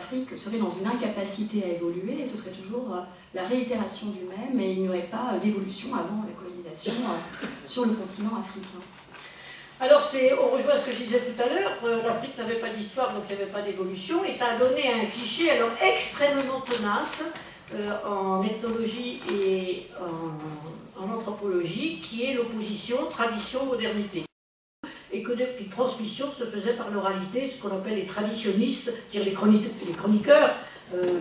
l'Afrique serait dans une incapacité à évoluer, et ce serait toujours la réitération du même, et il n'y aurait pas d'évolution avant la colonisation sur le continent africain. Alors, on rejoint ce que je disais tout à l'heure, l'Afrique n'avait pas d'histoire, donc il n'y avait pas d'évolution, et ça a donné un cliché alors extrêmement tenace en ethnologie et en anthropologie, qui est l'opposition tradition-modernité. Et que les transmissions se faisaient par l'oralité, ce qu'on appelle les traditionnistes, c'est-à-dire les chroniqueurs,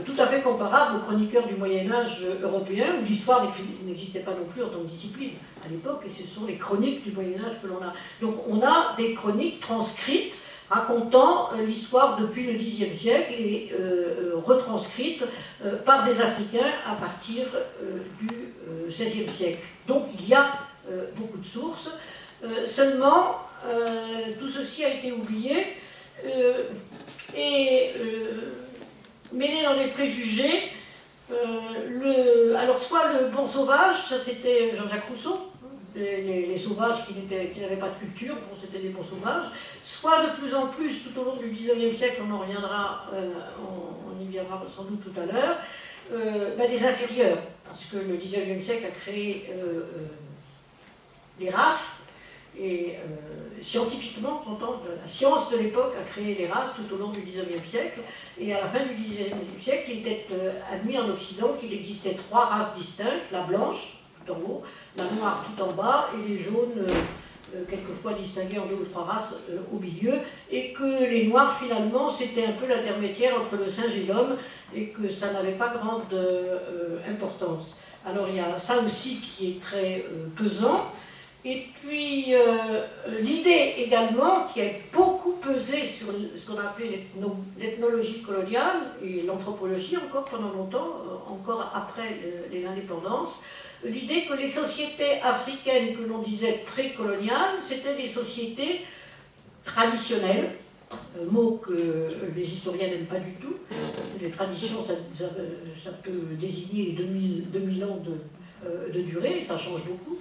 tout à fait comparables aux chroniqueurs du Moyen-Âge européen, où l'histoire n'existait pas non plus en tant que discipline à l'époque, et ce sont les chroniques du Moyen-Âge que l'on a. Donc on a des chroniques transcrites racontant l'histoire depuis le Xe siècle et retranscrites par des Africains à partir du XVIe siècle. Donc il y a beaucoup de sources. Seulement, tout ceci a été oublié et mêlé dans les préjugés. Alors, soit le bon sauvage, ça c'était Jean-Jacques Rousseau, les sauvages qui n'avaient pas de culture, bon, c'était des bons sauvages, soit de plus en plus, tout au long du XIXe siècle, on en reviendra, on y viendra sans doute tout à l'heure, des inférieurs, parce que le XIXe siècle a créé des races. Et scientifiquement, la science de l'époque a créé les races tout au long du XIXe siècle, et à la fin du XIXe siècle, il était admis en Occident qu'il existait 3 races distinctes, la blanche, tout en haut, la noire tout en bas, et les jaunes, quelquefois distingués en 2 ou 3 races au milieu, et que les noirs, finalement, c'était un peu l'intermédiaire entre le singe et l'homme, et que ça n'avait pas grande importance. Alors il y a ça aussi qui est très pesant. Et puis, l'idée également, qui a beaucoup pesé sur ce qu'on a appelé l'ethnologie coloniale et l'anthropologie encore pendant longtemps, encore après les indépendances, l'idée que les sociétés africaines que l'on disait précoloniales, c'était des sociétés traditionnelles, mot que les historiens n'aiment pas du tout. Les traditions, ça peut désigner 2000 ans de durée, ça change beaucoup.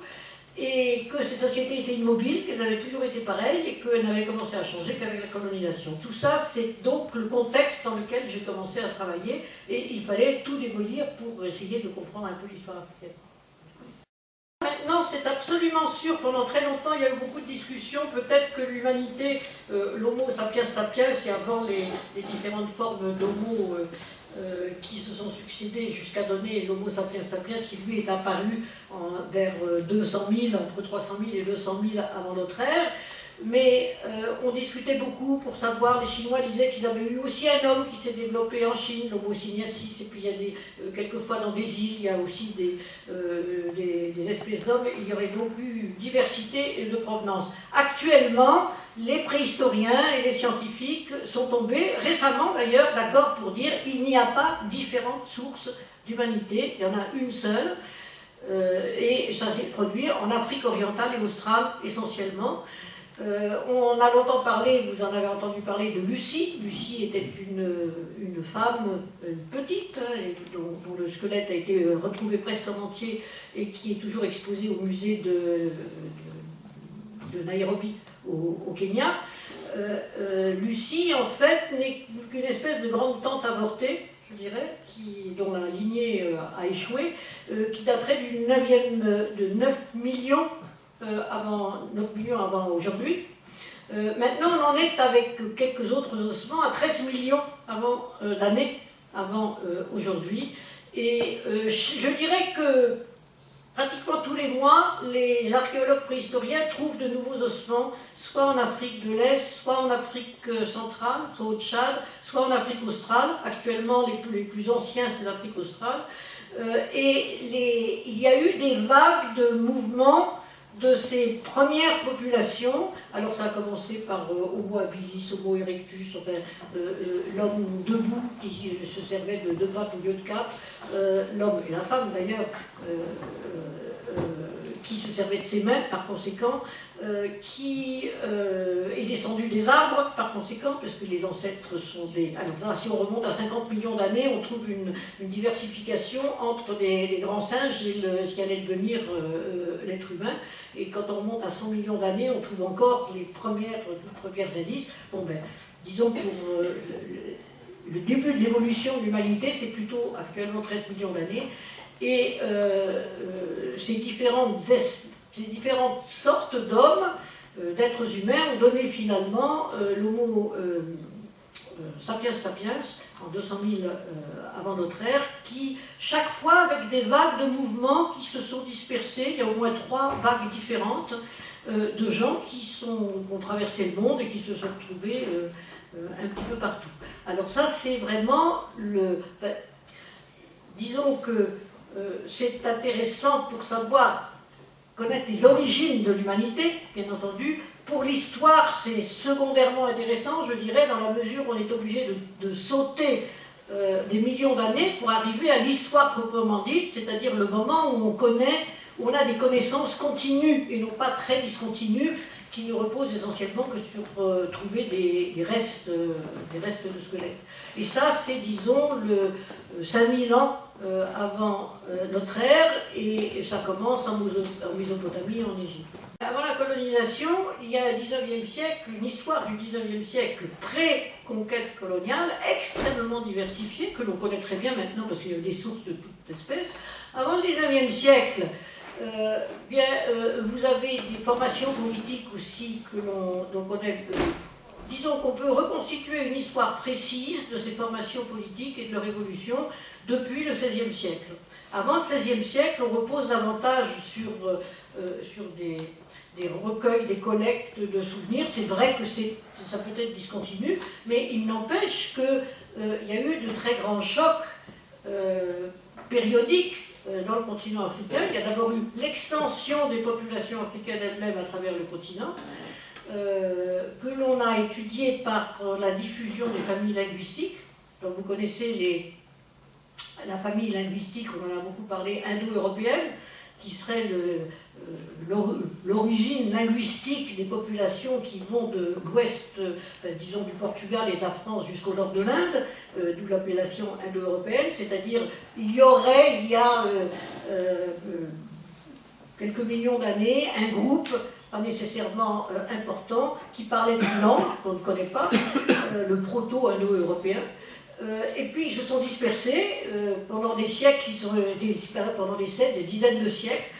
Et que ces sociétés étaient immobiles, qu'elles avaient toujours été pareilles et qu'elles n'avaient commencé à changer qu'avec la colonisation. Tout ça, c'est donc le contexte dans lequel j'ai commencé à travailler, et il fallait tout démolir pour essayer de comprendre un peu l'histoire africaine. Maintenant, c'est absolument sûr, pendant très longtemps, il y a eu beaucoup de discussions, peut-être que l'humanité, l'homo sapiens sapiens, et avant les différentes formes d'homo qui se sont succédées jusqu'à donner l'homo sapiens sapiens, qui lui est apparu vers 200 000, entre 300 000 et 200 000 avant notre ère. Mais on discutait beaucoup pour savoir, les Chinois disaient qu'ils avaient eu aussi un homme qui s'est développé en Chine, l'homo sinensis, et puis il y a quelquefois dans des îles, il y a aussi des espèces d'hommes, il y aurait donc eu diversité de provenance. Actuellement, les préhistoriens et les scientifiques sont tombés, récemment d'ailleurs, d'accord pour dire qu'il n'y a pas différentes sources d'humanité, il y en a une seule, et ça s'est produit en Afrique orientale et australe essentiellement. On a longtemps parlé, vous en avez entendu parler de Lucie. Lucie était une femme petite, hein, dont le squelette a été retrouvé presque en entier et qui est toujours exposé au musée de Nairobi au Kenya. Lucie, en fait, n'est qu'une espèce de grande tante avortée, je dirais, dont la lignée a échoué, qui daterait de 9 millions avant aujourd'hui. Maintenant, on en est avec quelques autres ossements à 13 millions d'années avant aujourd'hui. Et je dirais que pratiquement tous les mois, les archéologues préhistoriens trouvent de nouveaux ossements, soit en Afrique de l'Est, soit en Afrique centrale, soit au Tchad, soit en Afrique australe. Actuellement, les plus anciens, c'est l'Afrique australe. Il y a eu des vagues de mouvements de ces premières populations. Alors ça a commencé par Homo habilis, Homo erectus, enfin, l'homme debout qui se servait de 2 pattes au lieu de 4, l'homme et la femme d'ailleurs, qui se servait de ses mains par conséquent, qui est descendu des arbres par conséquent, parce que les ancêtres sont des... Alors là, si on remonte à 50 millions d'années, on trouve une diversification entre les grands singes et ce qui allait devenir l'être humain. Et quand on remonte à 100 millions d'années, on trouve encore les premiers indices. Bon ben, disons pour le début de l'évolution de l'humanité, c'est plutôt actuellement 13 millions d'années, et ces différentes sortes d'hommes, d'êtres humains, ont donné finalement l'homo sapiens sapiens, en 200 000 avant notre ère, qui, chaque fois avec des vagues de mouvements qui se sont dispersées, il y a au moins 3 vagues différentes de gens qui ont traversé le monde et qui se sont retrouvés un petit peu partout. Alors ça, c'est vraiment disons que c'est intéressant pour savoir connaître les origines de l'humanité, bien entendu. Pour l'histoire, c'est secondairement intéressant, je dirais, dans la mesure où on est obligé de sauter des millions d'années pour arriver à l'histoire proprement dite, c'est-à-dire le moment où on connaît, où on a des connaissances continues et non pas très discontinues, qui ne reposent essentiellement que sur trouver des restes de squelettes. Et ça, c'est, disons, 5000 ans avant notre ère, et ça commence en Mésopotamie, en Égypte. Avant la colonisation, il y a au XIXe siècle, une histoire du XIXe siècle pré-conquête coloniale, extrêmement diversifiée, que l'on connaît très bien maintenant parce qu'il y a des sources de toutes espèces. Avant le XIXe siècle, vous avez des formations politiques aussi que l'on connaît. Disons qu'on peut reconstituer une histoire précise de ces formations politiques et de leur évolution depuis le XVIe siècle. Avant le XVIe siècle, on repose davantage sur des recueils, des collectes de souvenirs. C'est vrai que ça peut être discontinu, mais il n'empêche qu'il y a eu de très grands chocs périodiques dans le continent africain. Il y a d'abord eu l'extension des populations africaines elles-mêmes à travers le continent, que l'on a étudié par la diffusion des familles linguistiques. Donc vous connaissez la famille linguistique, on en a beaucoup parlé, indo-européenne, qui serait l'origine linguistique des populations qui vont de l'ouest, disons du Portugal et de la France jusqu'au nord de l'Inde, d'où l'appellation indo-européenne, c'est-à-dire il y a quelques millions d'années, un groupe, pas nécessairement important, qui parlait une langue qu'on ne connaît pas, le proto-indo-européen. Et puis ils se sont dispersés pendant des siècles, ils ont été dispersés pendant des dizaines de siècles,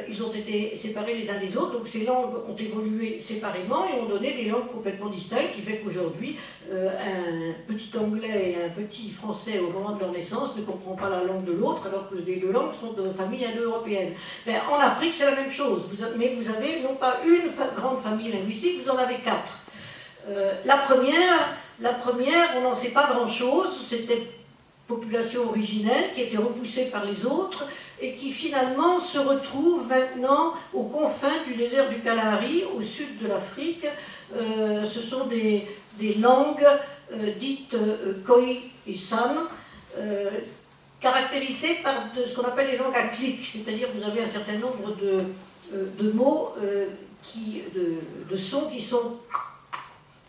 ils ont été séparés les uns des autres, donc ces langues ont évolué séparément et ont donné des langues complètement distinctes, qui fait qu'aujourd'hui, un petit anglais et un petit français au moment de leur naissance ne comprend pas la langue de l'autre, alors que les deux langues sont de famille indo-européenne. En Afrique, c'est la même chose, mais vous avez non pas une grande famille linguistique, vous en avez 4. La première, on n'en sait pas grand-chose, c'était population originelle qui était repoussée par les autres et qui finalement se retrouve maintenant aux confins du désert du Kalahari, au sud de l'Afrique. Ce sont des langues dites Khoi et San, caractérisées par ce qu'on appelle les langues à clics, c'est-à-dire vous avez un certain nombre de mots, de sons qui sont...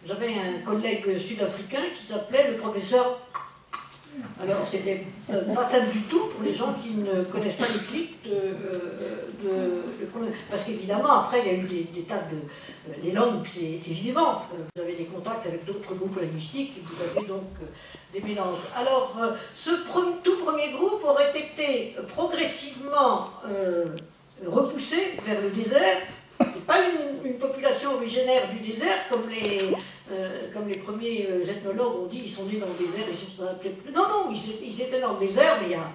J'avais un collègue sud-africain qui s'appelait le professeur. Alors, c'était pas simple du tout pour les gens qui ne connaissent pas les clics parce qu'évidemment, après, il y a eu des tas de... les langues, c'est vivant. Vous avez des contacts avec d'autres groupes linguistiques et vous avez donc des mélanges. Alors, ce tout premier groupe aurait été progressivement repoussé vers le désert. C'est pas une population originaire du désert comme les premiers ethnologues ont dit, ils sont nés dans le désert et se sont appelés plus. Non, ils étaient dans le désert, mais il y a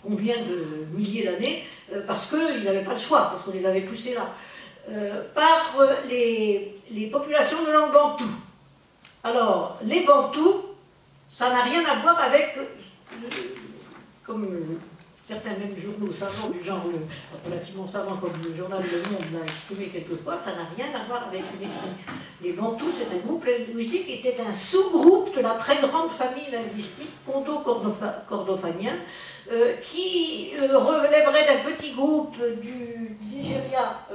combien de milliers d'années, parce qu'ils n'avaient pas le choix, parce qu'on les avait poussés là, par les populations de langue bantou. Alors, les bantous, ça n'a rien à voir avec, comme certains même journaux savants du genre, relativement savants comme le journal Le Monde l'a exprimé quelquefois, ça n'a rien à voir avec une ethnie. Les Bantous, c'est un groupe linguistique qui était un sous-groupe de la très grande famille linguistique pondo-cordofanien, qui relèverait d'un petit groupe du Nigeria,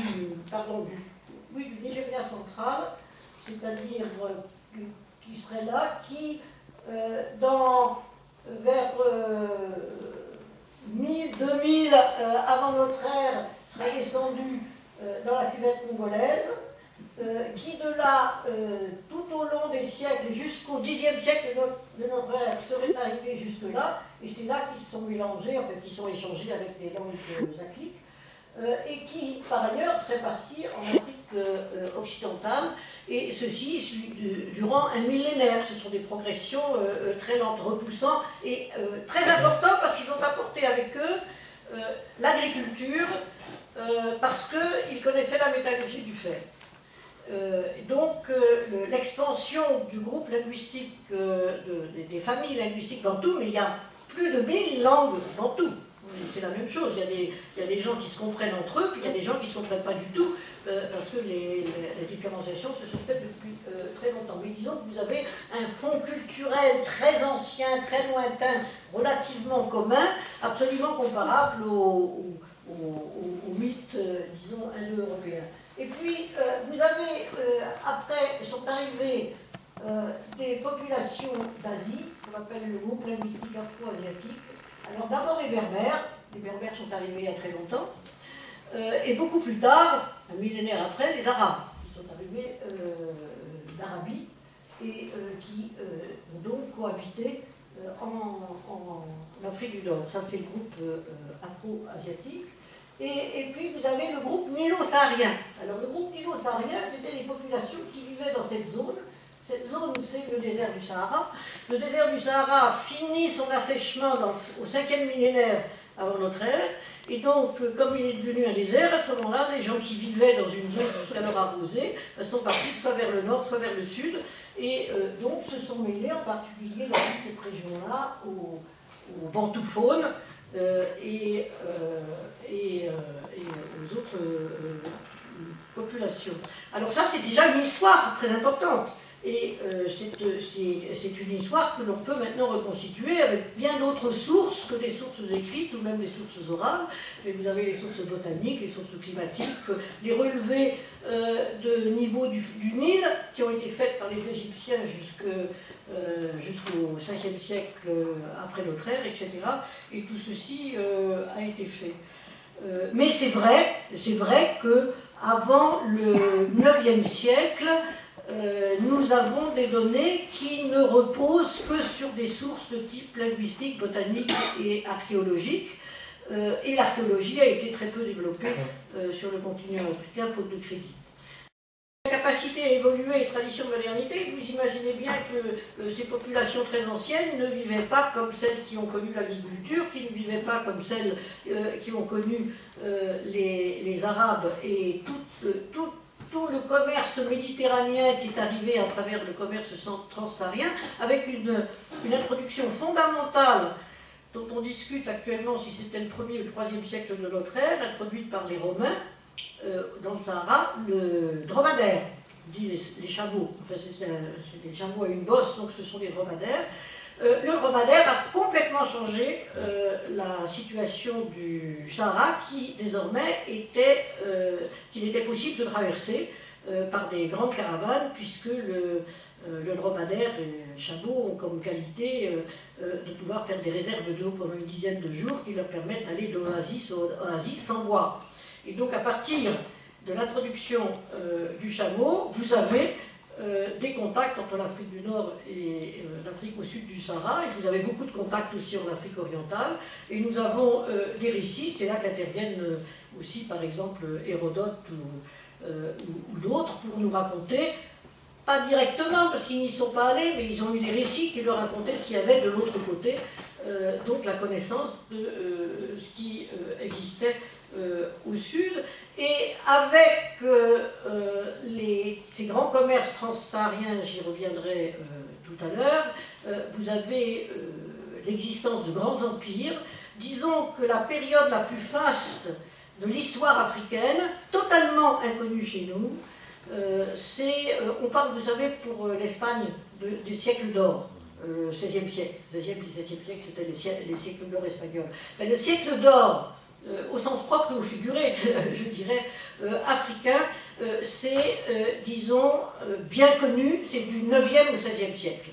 du Nigeria central, c'est-à-dire qui serait là, qui vers 1000, 2000 avant notre ère, serait descendu dans la cuvette congolaise, qui de là, tout au long des siècles, jusqu'au Xe siècle de notre ère, serait arrivé jusque-là, et c'est là qu'ils se sont mélangés, en fait, qu'ils sont échangés avec des langues acliques, et qui, par ailleurs, seraient partis en Afrique occidentale, et ceci durant un millénaire. Ce sont des progressions très lentes, repoussant, et très importantes parce qu'ils ont apporté avec eux l'agriculture, parce qu'ils connaissaient la métallurgie du fer. Donc l'expansion du groupe linguistique, des familles linguistiques bantoues, mais il y a plus de 1000 langues bantoues. C'est la même chose, il y a des gens qui se comprennent entre eux, puis il y a des gens qui ne se comprennent pas du tout, parce que les différenciations se sont faites depuis très longtemps. Mais disons que vous avez un fond culturel très ancien, très lointain, relativement commun, absolument comparable au mythe, disons, indo-européen. Et puis, vous avez, après, sont arrivées des populations d'Asie, qu'on appelle le groupe linguistique afro-asiatique. Alors, d'abord les Berbères sont arrivés il y a très longtemps, et beaucoup plus tard, un millénaire après, les Arabes, qui sont arrivés d'Arabie, et qui ont donc cohabité en Afrique du Nord. Ça, c'est le groupe afro-asiatique. Et puis vous avez le groupe nilo-saharien. Alors le groupe nilo-saharien, c'était des populations qui vivaient dans cette zone. Cette zone, c'est le désert du Sahara. Le désert du Sahara finit son assèchement au 5e millénaire avant notre ère. Et donc, comme il est devenu un désert, à ce moment-là, les gens qui vivaient dans une zone jusqu'alors arrosée sont partis soit vers le nord, soit vers le sud. Et donc se sont mêlés, en particulier dans toute cette région-là, aux bantoufaunes, et aux autres populations. Alors ça, c'est déjà une histoire très importante. Et c'est une histoire que l'on peut maintenant reconstituer avec bien d'autres sources que des sources écrites ou même des sources orales. Mais vous avez les sources botaniques, les sources climatiques, les relevés de niveau du Nil qui ont été faites par les Égyptiens jusqu'au 5e siècle après notre ère, etc. Et tout ceci a été fait. Mais c'est vrai qu'avant le 9e siècle, nous avons des données qui ne reposent que sur des sources de type linguistique, botanique et archéologique. Et l'archéologie a été très peu développée sur le continent africain, faute de crédit. La capacité à évoluer, tradition-modernité, vous imaginez bien que ces populations très anciennes ne vivaient pas comme celles qui ont connu l'agriculture, qui ne vivaient pas comme celles qui ont connu les Arabes et tout le commerce méditerranéen qui est arrivé à travers le commerce transsaharien, avec une introduction fondamentale dont on discute actuellement si c'était le 1er ou le 3e siècle de notre ère, introduite par les Romains dans le Sahara, le dromadaire, dit les chameaux. Enfin, c'est des chameaux à une bosse, donc ce sont des dromadaires. Le dromadaire a complètement changé la situation du Sahara qui désormais qu'il était possible de traverser par des grandes caravanes puisque le dromadaire et le chameau ont comme qualité de pouvoir faire des réserves d'eau pendant une dizaine de jours qui leur permettent d'aller d'oasis en oasis sans boire. Et donc à partir de l'introduction du chameau, vous avez des contacts entre l'Afrique du Nord et l'Afrique au sud du Sahara, et vous avez beaucoup de contacts aussi en Afrique orientale, et nous avons des récits, c'est là qu'interviennent aussi par exemple Hérodote ou d'autres pour nous raconter, pas directement parce qu'ils n'y sont pas allés, mais ils ont eu des récits qui leur racontaient ce qu'il y avait de l'autre côté, donc la connaissance de ce qui existait au sud, et avec ces grands commerces transsahariens, j'y reviendrai tout à l'heure, vous avez l'existence de grands empires. Disons que la période la plus faste de l'histoire africaine, totalement inconnue chez nous, on parle, vous savez, pour l'Espagne du siècle d'or. XVIe siècle, XVIe, XVIIe siècle, c'était les siècles d'or espagnols. Mais le siècle d'or, au sens propre ou figuré, je dirais, africain, c'est, disons, bien connu, c'est du 9e au 16e siècle.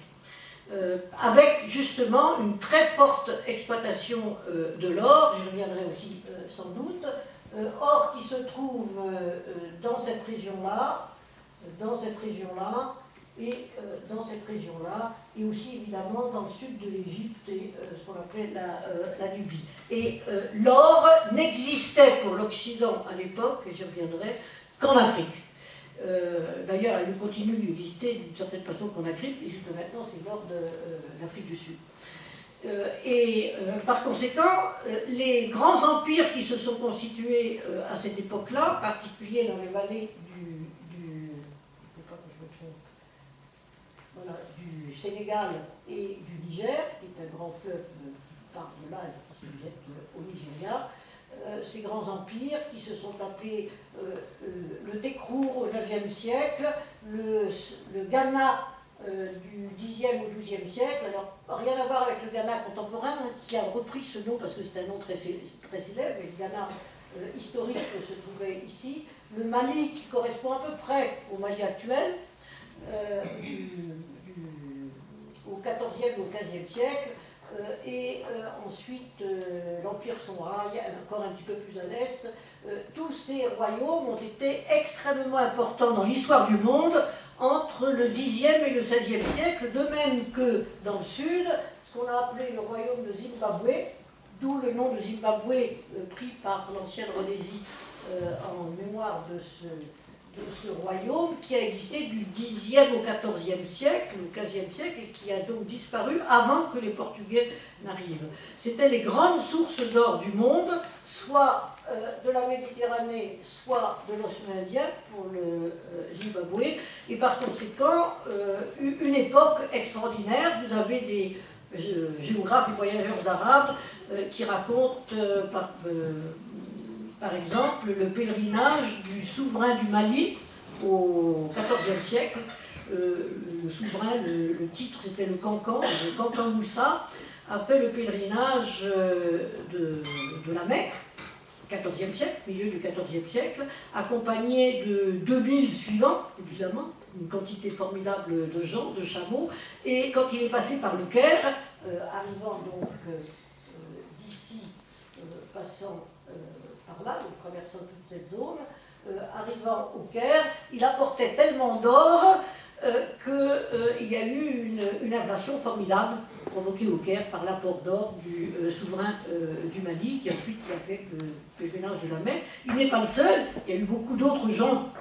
Avec justement une très forte exploitation de l'or, j'y reviendrai aussi sans doute, or qui se trouve dans cette région-là, dans cette région-là, et dans cette région-là, et aussi évidemment dans le sud de l'Égypte et ce qu'on appelait la Nubie. Et l'or n'existait pour l'Occident à l'époque, et j'y reviendrai, qu'en Afrique. D'ailleurs, elle continue d'exister d'une certaine façon qu'en Afrique, et juste maintenant c'est l'or de l'Afrique du Sud. Par conséquent, les grands empires qui se sont constitués à cette époque-là, en particulier dans les vallées du Sénégal et du Niger, qui est un grand fleuve qui part de là, parce que vous êtes au Nigeria, ces grands empires qui se sont appelés le Tekrour au IXe siècle, le Ghana du Xe au XIIe siècle, alors rien à voir avec le Ghana contemporain, qui a repris ce nom parce que c'est un nom très célèbre, et le Ghana historique se trouvait ici, le Mali qui correspond à peu près au Mali actuel, au XIVe au XVe siècle, et ensuite l'Empire Songhai, encore un petit peu plus à l'est. Tous ces royaumes ont été extrêmement importants dans l'histoire du monde entre le Xe et le XVIe siècle, de même que dans le sud, ce qu'on a appelé le royaume de Zimbabwe, d'où le nom de Zimbabwe pris par l'ancienne Rhodésie en mémoire de ce royaume qui a existé du Xe au XIVe siècle, au XVe siècle, et qui a donc disparu avant que les Portugais n'arrivent. C'étaient les grandes sources d'or du monde, soit de la Méditerranée, soit de l'océan Indien pour le Zimbabwe, et par conséquent, une époque extraordinaire. Vous avez des géographes et voyageurs arabes qui racontent par exemple, le pèlerinage du souverain du Mali au XIVe siècle. Le souverain, le titre c'était le Kankan Moussa, a fait le pèlerinage de la Mecque, XIVe siècle, milieu du XIVe siècle, accompagné de 2000 suivants, évidemment, une quantité formidable de gens, de chameaux, et quand il est passé par le Caire, arrivant donc d'ici, passant par là, donc traversant toute cette zone, arrivant au Caire, il apportait tellement d'or qu'il y a eu une inflation formidable provoquée au Caire par l'apport d'or du souverain du Mali, qui ensuite a fait le pèlerinage de la Mecque. Il n'est pas le seul, il y a eu beaucoup d'autres gens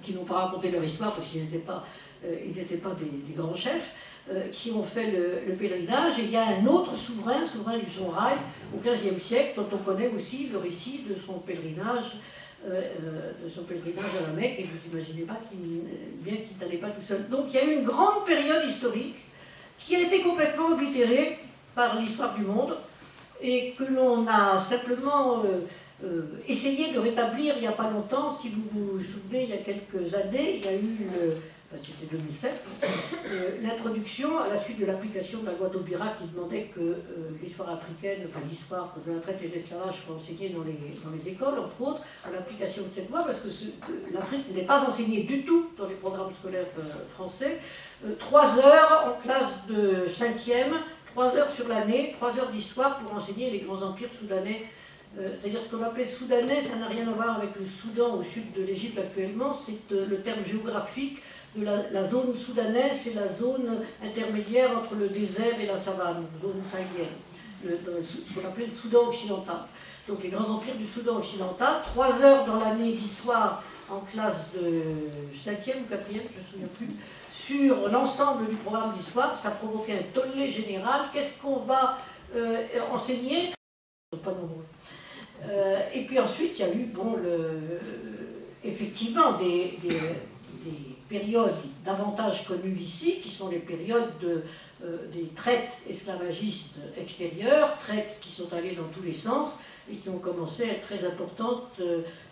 qui n'ont pas raconté leur histoire parce qu'ils n'étaient pas des grands chefs, qui ont fait le pèlerinage. Et il y a un autre souverain du Songhai, au XVe siècle, dont on connaît aussi le récit de son pèlerinage à la Mecque, et vous n'imaginez pas bien qu'il n'allait pas tout seul. Donc il y a eu une grande période historique qui a été complètement oblitérée par l'histoire du monde, et que l'on a simplement essayé de rétablir il n'y a pas longtemps. Si vous vous souvenez, il y a quelques années, il y a eu c'était 2007, l'introduction, à la suite de l'application de la loi d'Aubira qui demandait que l'histoire africaine, enfin l'histoire de la traite et de l'esclavage soit enseignée dans les écoles, entre autres, à l'application de cette loi, parce que l'Afrique n'est pas enseignée du tout dans les programmes scolaires français. 3 heures en classe de 5e, 3 heures sur l'année, 3 heures d'histoire pour enseigner les grands empires soudanais. C'est-à-dire ce qu'on appelait soudanais, ça n'a rien à voir avec le Soudan au sud de l'Égypte actuellement, c'est le terme géographique de la zone soudanaise, c'est la zone intermédiaire entre le désert et la savane, zone sahélienne, ce qu'on appelait le Soudan occidental. Donc les grands empires du Soudan occidental, 3 heures dans l'année d'histoire en classe de 5e ou 4e, je ne me souviens plus, sur l'ensemble du programme d'histoire, ça provoquait un tollé général. Qu'est-ce qu'on va enseigner? Pas nombreux. Et puis ensuite, il y a eu effectivement des périodes davantage connues ici, qui sont les périodes des traites esclavagistes extérieures, traites qui sont allées dans tous les sens et qui ont commencé à être très importantes,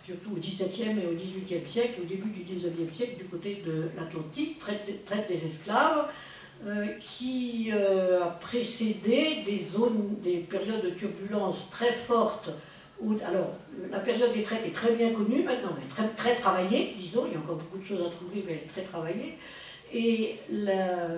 surtout au XVIIe et au XVIIIe siècle, au début du XIXe siècle, du côté de l'Atlantique, traite des esclaves, qui a précédé des périodes de turbulence très fortes. Alors, la période des traites est très bien connue maintenant, mais très travaillée, disons, il y a encore beaucoup de choses à trouver, mais elle est très travaillée. Et la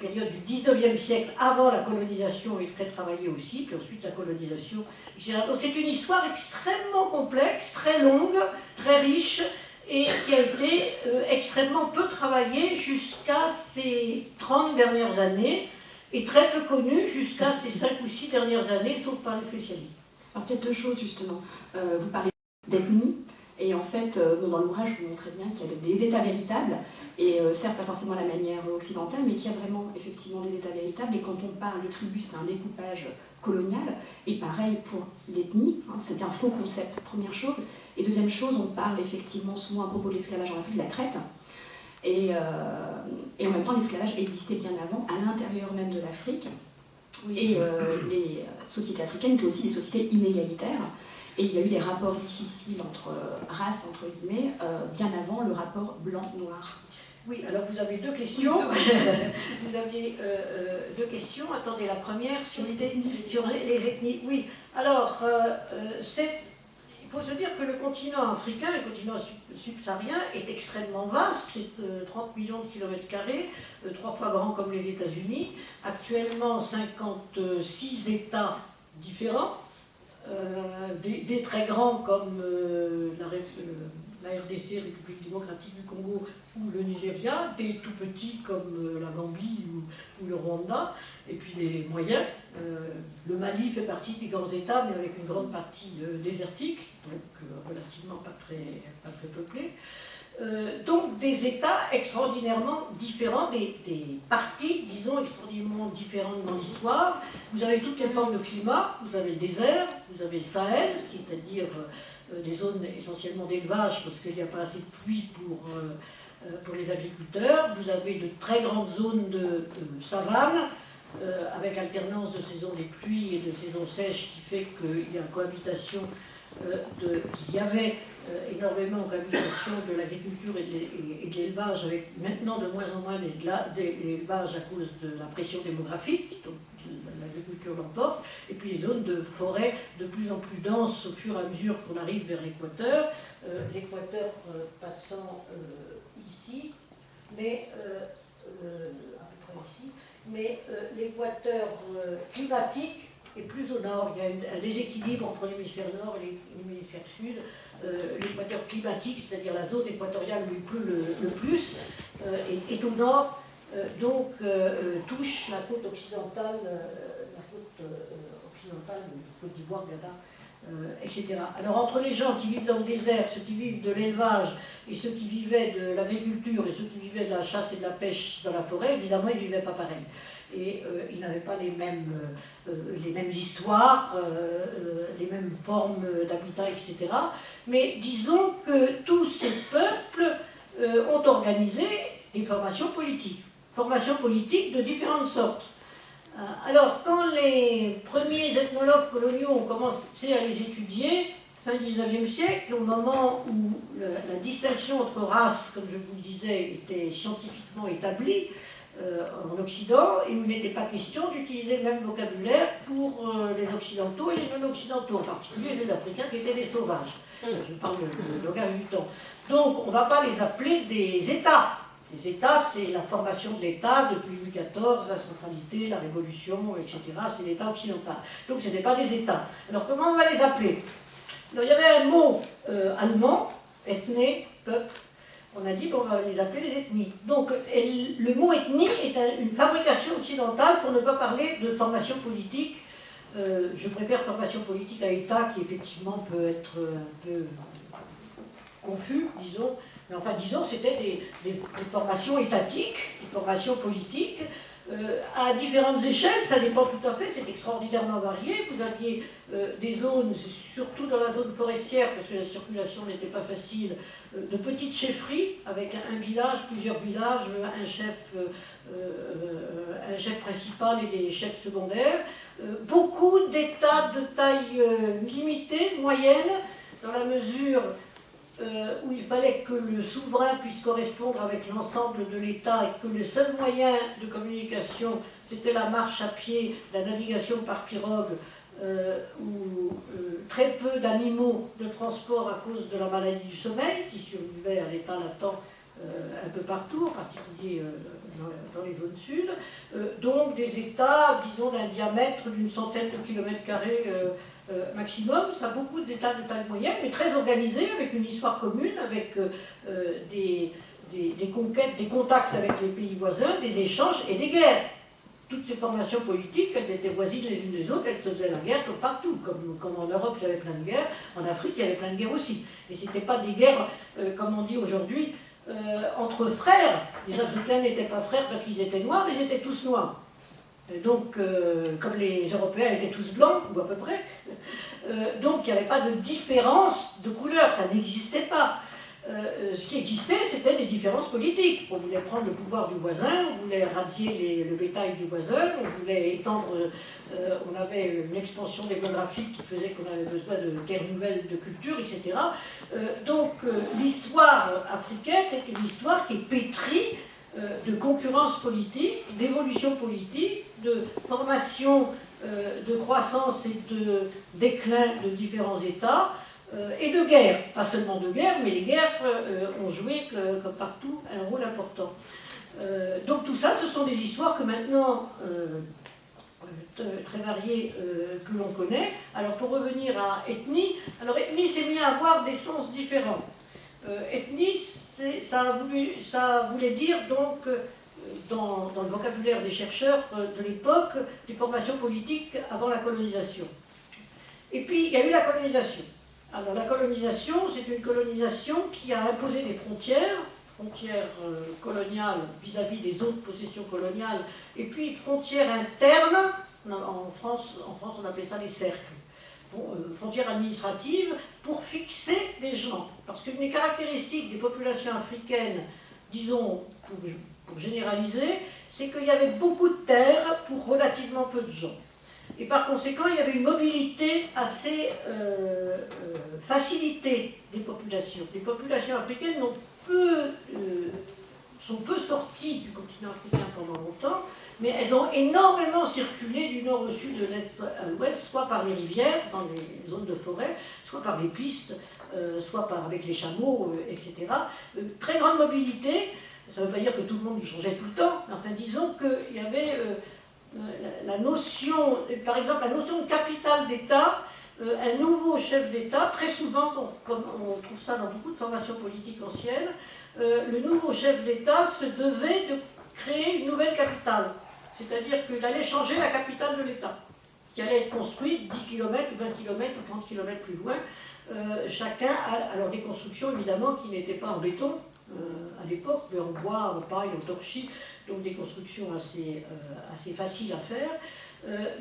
période du XIXe siècle, avant la colonisation, est très travaillée aussi, puis ensuite la colonisation. Donc c'est une histoire extrêmement complexe, très longue, très riche, et qui a été extrêmement peu travaillé jusqu'à ces 30 dernières années, et très peu connu jusqu'à ces 5 ou 6 dernières années, sauf par les spécialistes. Alors peut-être deux choses justement. Vous parlez d'ethnie, et en fait, dans l'ouvrage, vous montrez bien qu'il y a des États véritables, et certes pas forcément à la manière occidentale, mais qu'il y a vraiment effectivement des États véritables, et quand on parle de tribu, c'est un découpage colonial, et pareil pour l'ethnie, hein, c'est un faux concept, première chose. Et deuxième chose, on parle effectivement souvent à propos de l'esclavage en Afrique, de la traite, et en même temps l'esclavage existait bien avant, à l'intérieur même de l'Afrique, et les sociétés africaines étaient aussi des sociétés inégalitaires, et il y a eu des rapports difficiles entre races, entre guillemets, bien avant le rapport blanc-noir. Oui, alors vous avez deux questions. Vous aviez deux questions. Attendez, la première sur les ethnies. Oui, alors, il faut se dire que le continent africain, le continent subsaharien, est extrêmement vaste. C'est 30 millions de kilomètres carrés, 3 fois grand comme les États-Unis. Actuellement, 56 États différents. Des très grands comme la RDC, République démocratique du Congo, ou le Nigeria, des tout petits comme la Gambie ou le Rwanda, et puis des moyens. Le Mali fait partie des grands États, mais avec une grande partie désertique, donc relativement pas très peuplée. Donc des États extraordinairement différents, des parties, disons, extraordinairement différentes dans l'histoire. Vous avez toutes les formes de climat, vous avez le désert, vous avez le Sahel, c'est-à-dire des zones essentiellement d'élevage, parce qu'il n'y a pas assez de pluie pour les agriculteurs. Vous avez de très grandes zones de savane, avec alternance de saisons des pluies et de saisons sèches, qui fait qu'il y a une cohabitation qu'il y avait énormément en cohabitation de l'agriculture et de l'élevage, avec maintenant de moins en moins d'élevage à cause de la pression démographique, donc l'agriculture l'emporte, et puis les zones de forêt de plus en plus denses au fur et à mesure qu'on arrive vers l'équateur, l'équateur passant ici, mais à peu près ici, mais l'équateur climatique et plus au nord. Il y a un déséquilibre entre l'hémisphère nord et l'hémisphère sud. L'équateur climatique, c'est-à-dire la zone équatoriale où il pleut le plus, est au nord, donc touche la côte occidentale, Côte d'Ivoire, Ghana, etc. Alors entre les gens qui vivent dans le désert, ceux qui vivent de l'élevage, et ceux qui vivaient de l'agriculture, et ceux qui vivaient de la chasse et de la pêche dans la forêt, évidemment ils ne vivaient pas pareil. Et ils n'avaient pas les mêmes histoires, les mêmes formes d'habitat, etc. Mais disons que tous ces peuples ont organisé des formations politiques de différentes sortes. Alors, quand les premiers ethnologues coloniaux ont commencé à les étudier, fin 19e siècle, au moment où la distinction entre races, comme je vous le disais, était scientifiquement établie, en Occident, et où il n'était pas question d'utiliser le même vocabulaire pour les Occidentaux et les non-Occidentaux, en particulier les Africains qui étaient des sauvages. Je parle de langage du temps. Donc on ne va pas les appeler des États. Les États, c'est la formation de l'État depuis Louis XIV, la centralité, la Révolution, etc. C'est l'État occidental. Donc ce n'est pas des États. Alors comment on va les appeler? Alors, il y avait un mot allemand, ethné, peuple. On a dit qu'on va les appeler les ethnies. Donc le mot ethnie est une fabrication occidentale pour ne pas parler de formation politique. Je préfère formation politique à État qui effectivement peut être un peu confus, disons. Mais enfin, disons, c'était des formations étatiques, des formations politiques, à différentes échelles, ça dépend tout à fait, c'est extraordinairement varié. Vous aviez des zones, surtout dans la zone forestière, parce que la circulation n'était pas facile, de petites chefferies, avec un village, plusieurs villages, un chef principal et des chefs secondaires. Beaucoup d'États de taille limitée, moyenne, dans la mesure où il fallait que le souverain puisse correspondre avec l'ensemble de l'État et que le seul moyen de communication, c'était la marche à pied, la navigation par pirogue, ou très peu d'animaux de transport à cause de la maladie du sommeil, qui survivait à l'état latent un peu partout, en particulier dans les zones sud, donc des États, disons, d'un diamètre d'une centaine de kilomètres carrés maximum. Ça a beaucoup d'États de taille moyenne, mais très organisés, avec une histoire commune, avec des conquêtes, des contacts avec les pays voisins, des échanges et des guerres. Toutes ces formations politiques, elles étaient voisines les unes des autres, elles se faisaient la guerre comme partout. Comme en Europe, il y avait plein de guerres, en Afrique, il y avait plein de guerres aussi. Et ce n'était pas des guerres, comme on dit aujourd'hui, entre frères. Les Africains n'étaient pas frères parce qu'ils étaient noirs, ils étaient tous noirs. Donc, comme les Européens étaient tous blancs, ou à peu près, donc il n'y avait pas de différence de couleur, ça n'existait pas. Ce qui existait, c'était des différences politiques. On voulait prendre le pouvoir du voisin, on voulait radier le bétail du voisin, on voulait étendre, on avait une expansion démographique qui faisait qu'on avait besoin de terres nouvelles, de culture, etc. Donc l'histoire africaine est une histoire qui est pétrie de concurrence politique, d'évolution politique, de formation, de croissance et de déclin de différents États, et de guerre. Pas seulement de guerre, mais les guerres ont joué, comme partout, un rôle important. Donc tout ça, ce sont des histoires que maintenant, très variées, que l'on connaît. Alors pour revenir à ethnie, alors ethnie s'est mis à avoir des sens différents. Ethnie, ça voulait dire donc, dans le vocabulaire des chercheurs de l'époque, des formations politiques avant la colonisation. Et puis il y a eu la colonisation. Alors la colonisation, c'est une colonisation qui a imposé des frontières coloniales vis-à-vis des autres possessions coloniales, et puis frontières internes, en France on appelait ça des cercles. Frontières administratives pour fixer des gens. Parce qu'une des caractéristiques des populations africaines, disons, pour généraliser, c'est qu'il y avait beaucoup de terres pour relativement peu de gens. Et par conséquent, il y avait une mobilité assez facilitée des populations. Les populations africaines sont peu sorties du continent africain pendant longtemps, mais elles ont énormément circulé du nord au sud, de l'est à l'ouest, soit par les rivières, dans les zones de forêt, soit par les pistes, soit avec les chameaux, etc. Très grande mobilité, ça ne veut pas dire que tout le monde changeait tout le temps, mais enfin disons qu'il y avait la notion, par exemple la notion de capitale d'État, un nouveau chef d'État, très souvent, comme on trouve ça dans beaucoup de formations politiques anciennes, le nouveau chef d'État se devait de créer une nouvelle capitale. C'est-à-dire qu'il allait changer la capitale de l'État, qui allait être construite 10 km, ou 20 km, ou 30 km plus loin. Chacun a alors des constructions évidemment qui n'étaient pas en béton à l'époque, mais en bois, en paille, en torchis, donc des constructions assez faciles à faire.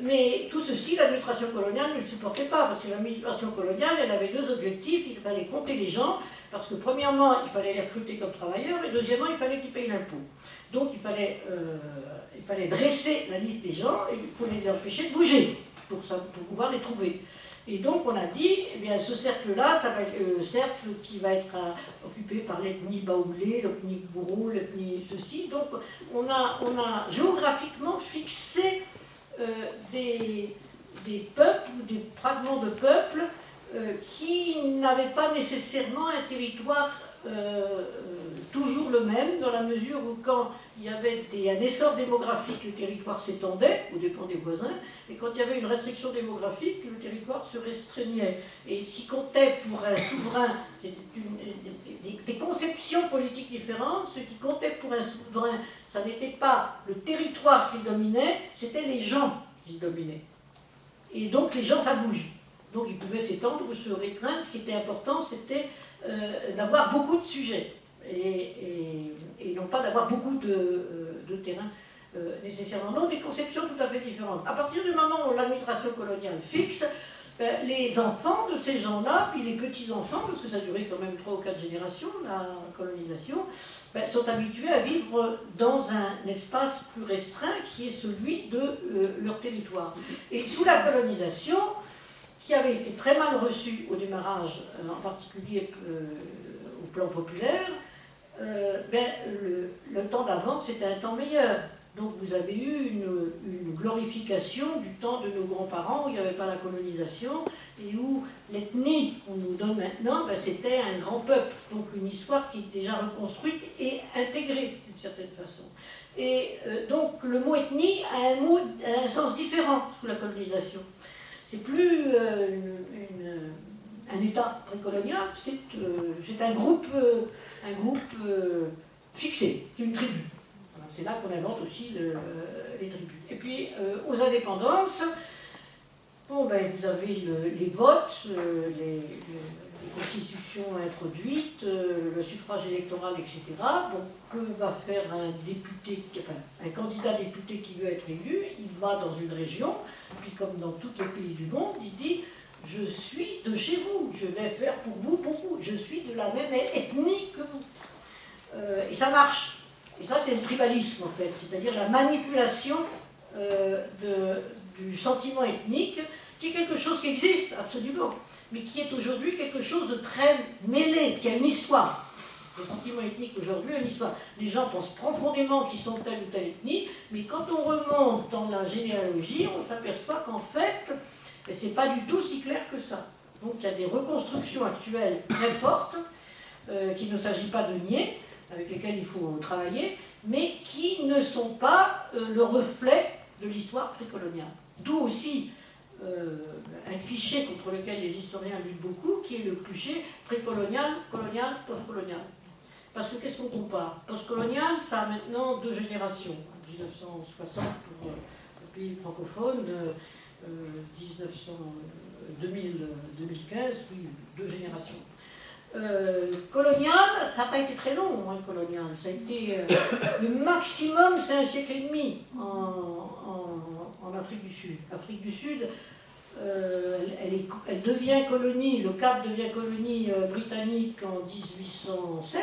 Mais tout ceci, l'administration coloniale ne le supportait pas, parce que l'administration coloniale, elle avait deux objectifs. Il fallait compter les gens, parce que premièrement, il fallait les recruter comme travailleurs, et deuxièmement, il fallait qu'ils payent l'impôt. Donc il fallait dresser la liste des gens, et il faut les empêcher de bouger, pour pouvoir les trouver. Et donc on a dit, eh bien, ce cercle-là, ça va être le cercle qui va être occupé par l'ethnie Baoulé, l'ethnie Gourou, l'ethnie ceci. Donc on a géographiquement fixé des peuples, ou des fragments de peuples qui n'avaient pas nécessairement un territoire toujours le même, dans la mesure où quand il y avait un essor démographique, le territoire s'étendait, au dépend des voisins, et quand il y avait une restriction démographique, le territoire se restreignait. Et ce qui comptait pour un souverain, des conceptions politiques différentes, ce qui comptait pour un souverain, ça n'était pas le territoire qu'il dominait, c'était les gens qu'il dominait. Et donc les gens, ça bouge. Donc ils pouvaient s'étendre ou se restreindre. Ce qui était important, c'était d'avoir beaucoup de sujets et non pas d'avoir beaucoup de terrain nécessairement. Donc des conceptions tout à fait différentes. À partir du moment où l'administration coloniale fixe, les enfants de ces gens-là, puis les petits-enfants, parce que ça durait quand même 3 ou 4 générations, la colonisation, sont habitués à vivre dans un espace plus restreint qui est celui de leur territoire. Et sous la colonisation, qui avait été très mal reçu au démarrage, en particulier au plan populaire, le temps d'avant, c'était un temps meilleur. Donc vous avez eu une glorification du temps de nos grands-parents où il n'y avait pas la colonisation et où l'ethnie qu'on nous donne maintenant, ben, c'était un grand peuple. Donc une histoire qui est déjà reconstruite et intégrée d'une certaine façon. Et donc le mot ethnie a un sens différent sous la colonisation. C'est plus un État précolonial, c'est un groupe fixé, une tribu. Voilà, c'est là qu'on invente aussi les tribus. Et puis aux indépendances, bon, ben, vous avez les votes, les constitutions introduites, le suffrage électoral, etc. Donc, que va faire un député, enfin, un candidat député qui veut être élu? Il va dans une région, puis comme dans tous les pays du monde, il dit « Je suis de chez vous, je vais faire pour vous beaucoup, je suis de la même ethnie que vous. » Et ça marche. Et ça, c'est le tribalisme, en fait, c'est-à-dire la manipulation du sentiment ethnique, qui est quelque chose qui existe, absolument, mais qui est aujourd'hui quelque chose de très mêlé, qui a une histoire. Le sentiment ethnique aujourd'hui a une histoire. Les gens pensent profondément qu'ils sont telle ou telle ethnie, mais quand on remonte dans la généalogie, on s'aperçoit qu'en fait, c'est pas du tout si clair que ça. Donc il y a des reconstructions actuelles très fortes, qu'il ne s'agit pas de nier, avec lesquelles il faut travailler, mais qui ne sont pas le reflet de l'histoire précoloniale. D'où aussi un cliché contre lequel les historiens luttent beaucoup, qui est le cliché précolonial, colonial, postcolonial. Parce que qu'est-ce qu'on compare? Postcolonial, ça a maintenant 2 générations. 1960 pour le pays francophone, 2015, oui, 2 générations. Colonial, ça n'a pas été très long, hein, colonial. Ça a été le maximum, c'est 1 siècle et demi en Afrique du Sud. L'Afrique du Sud, elle devient colonie, le Cap devient colonie britannique en 1807,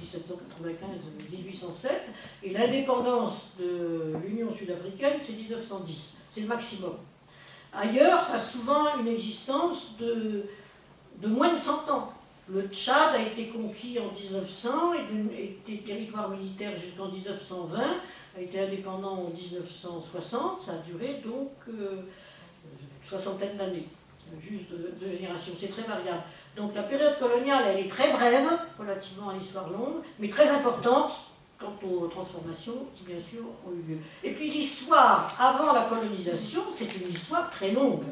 1795-1807, et l'indépendance de l'Union sud-africaine, c'est 1910. C'est le maximum. Ailleurs, ça a souvent une existence de moins de 100 ans. Le Tchad a été conquis en 1900, était territoire militaire jusqu'en 1920, a été indépendant en 1960, ça a duré donc une soixantaine d'années, juste 2 générations, c'est très variable. Donc la période coloniale, elle est très brève, relativement à l'histoire longue, mais très importante quant aux transformations qui, bien sûr, ont eu lieu. Et puis l'histoire avant la colonisation, c'est une histoire très longue,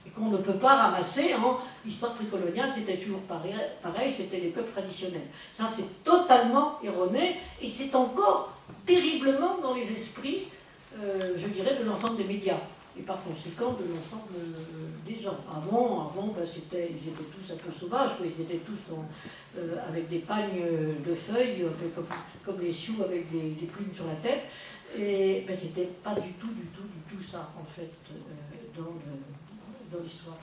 et qu'on ne peut pas ramasser en histoire précoloniale, c'était toujours pareil, c'était les peuples traditionnels. Ça, c'est totalement erroné, et c'est encore terriblement dans les esprits, je dirais, de l'ensemble des médias, et par conséquent de l'ensemble des gens. Avant ben, ils étaient tous un peu sauvages, quoi. Ils étaient tous avec des pagnes de feuilles, comme les sioux avec des plumes sur la tête, et ben, c'était pas du tout ça, en fait, dans l'histoire.